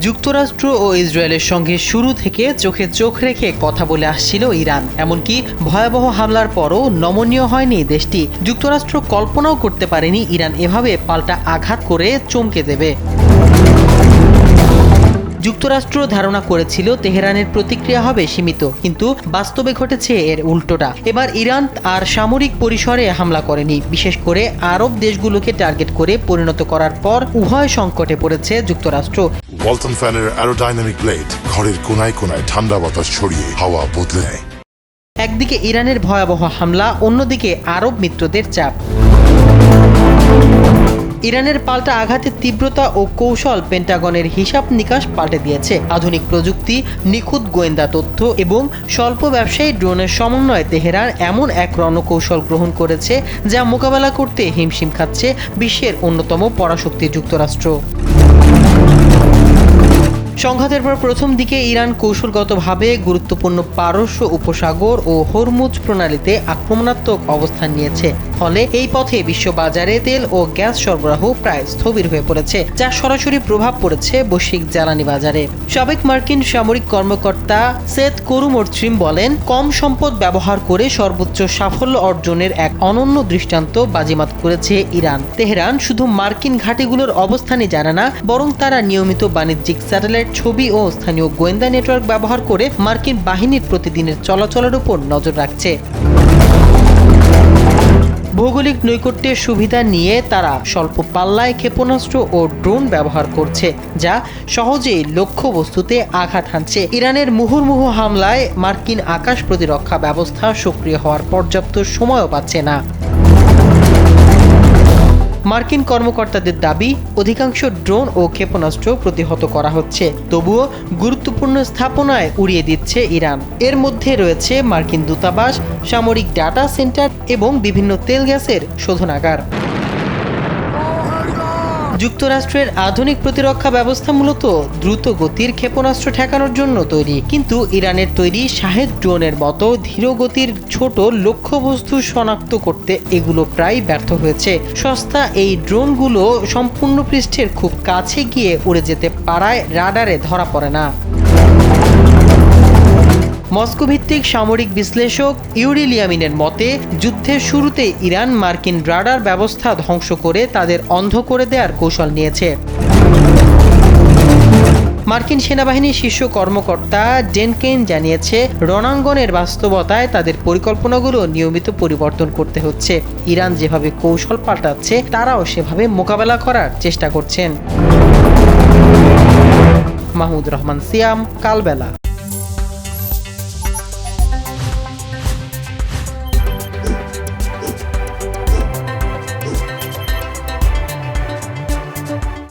যুক্তরাষ্ট্র ও ইসরায়েলের সঙ্গে শুরু থেকে চোখে চোখ রেখে কথা বলে আসছিল ইরান। এমনকি ভয়াবহ হামলার পরও নমনীয় হয়নি দেশটি। যুক্তরাষ্ট্র কল্পনাও করতে পারেনি ইরান এভাবে পাল্টা আঘাত করে চমকে দেবে। যুক্তরাষ্ট্র ধারণা করেছিল তেহরানের প্রতিক্রিয়া হবে সীমিত, কিন্তু বাস্তবে ঘটেছে এর উল্টোটা। এবার ইরান আর সামরিক পরিসরে হামলা করেনি, বিশেষ করে আরব দেশগুলোকে টার্গেট করে পরিণত করার পর উভয় সংকটে পড়েছে যুক্তরাষ্ট্র। ওয়ালটন ফ্যানের অ্যারোডাইনামিক ব্লেড ঘরের কোনায় কোনায় ঠান্ডা বাতাস ছড়িয়ে হাওয়া বদলে নেয়। একদিকে ইরানের ভয়াবহ হামলা, অন্যদিকে আরব মিত্রদের চাপ। ইরানের পাল্টা আঘাতের তীব্রতা ও কৌশল পেন্টাগনের হিসাব নিকাশ পাল্টে দিয়েছে। আধুনিক প্রযুক্তি, নিখুঁত গোয়েন্দা তথ্য এবং স্বল্প ব্যবসায়ী ড্রোনের সমন্বয়ে তেহরান এমন এক রণকৌশল গ্রহণ করেছে যা মোকাবেলা করতে হিমশিম খাচ্ছে বিশ্বের অন্যতম পরাশক্তি যুক্তরাষ্ট্র। সংঘাতের পর প্রথম দিকে ইরান কৌশলগতভাবে গুরুত্বপূর্ণ পারস্য উপসাগর ও হরমুজ প্রণালীতে আক্রমণাত্মক অবস্থান নিয়েছে। ফলে এই পথে বিশ্ববাজারে তেল ও গ্যাস সরবরাহ প্রায় স্থবির হয়ে পড়েছে, যা সরাসরি প্রভাব পড়েছে বৈশ্বিক জ্বালানি বাজারে। সাবেক মার্কিন সামরিক কর্মকর্তা সেথ করুমোরথ্রিম বলেন, কম সম্পদ ব্যবহার করে সর্বোচ্চ সাফল্য অর্জনের এক অনন্য দৃষ্টান্ত বাজিমাত করেছে ইরান। তেহরান শুধু মার্কিন ঘাঁটিগুলোর অবস্থানই জানে না, বরং তারা নিয়মিত বাণিজ্যিক স্যাটেলাইট ছবি ও স্থানীয় গোয়েন্দা নেটওয়ার্ক ব্যবহার করে মার্কিন বাহিনীর প্রতিদিনের চলাচলের উপর নজর রাখছে। ভৌগোলিক নৈকট্যের সুবিধা নিয়ে তারা স্বল্প পাল্লায় ক্ষেপণাস্ত্র ও ড্রোন ব্যবহার করছে, যা সহজেই লক্ষ্যবস্তুতে আঘাত হানছে। ইরানের মুহুর্মুহু হামলায় মার্কিন আকাশ প্রতিরক্ষা ব্যবস্থা সক্রিয় হওয়ার পর্যাপ্ত সময়ও পাচ্ছে না। মার্কিন কর্মকর্তাদের দাবি, অধিকাংশ ড্রোন ও ক্ষেপণাস্ত্র প্রতিহত করা হচ্ছে, তবুও গুরুত্বপূর্ণ স্থাপনায় উড়িয়ে দিচ্ছে ইরান। এর মধ্যে রয়েছে মার্কিন দূতাবাস, সামরিক ডাটা সেন্টার এবং বিভিন্ন তেল গ্যাসের শোধনাগার। যুক্তরাষ্ট্রের আধুনিক প্রতিরক্ষা ব্যবস্থা মূলত দ্রুত গতির ক্ষেপণাস্ত্র ঠেকানোর জন্য তৈরি, কিন্তু ইরানের তৈরি শাহেদ ড্রোনের মতো ধীরগতির ছোট লক্ষ্যবস্তু শনাক্ত করতে এগুলো প্রায় ব্যর্থ হয়েছে। সস্তা এই ড্রোনগুলো সম্পূর্ণ পৃষ্ঠের খুব কাছে গিয়ে উড়ে যেতে পারায় রাডারে ধরা পড়ে না। মস্কো ভিত্তিক সামরিক বিশ্লেষক ইউরি লিয়ামিনের মতে, যুদ্ধের শুরুতে ইরান মার্কিন রাডার ব্যবস্থা ধ্বংস করে তাদের অন্ধ করে দেওয়ার কৌশল নিয়েছে। মার্কিন সেনাবাহিনীর শীর্ষ কর্মকর্তা ডেন কেন জানিয়েছে, রণাঙ্গনের বাস্তবতায় তাদের পরিকল্পনাগুলো নিয়মিত পরিবর্তন করতে হচ্ছে। ইরান যেভাবে কৌশল পাল্টাচ্ছে, তারাও সেভাবে মোকাবেলা করার চেষ্টা করছেন। মাহমুদ রহমান সিয়াম, কালবেলা।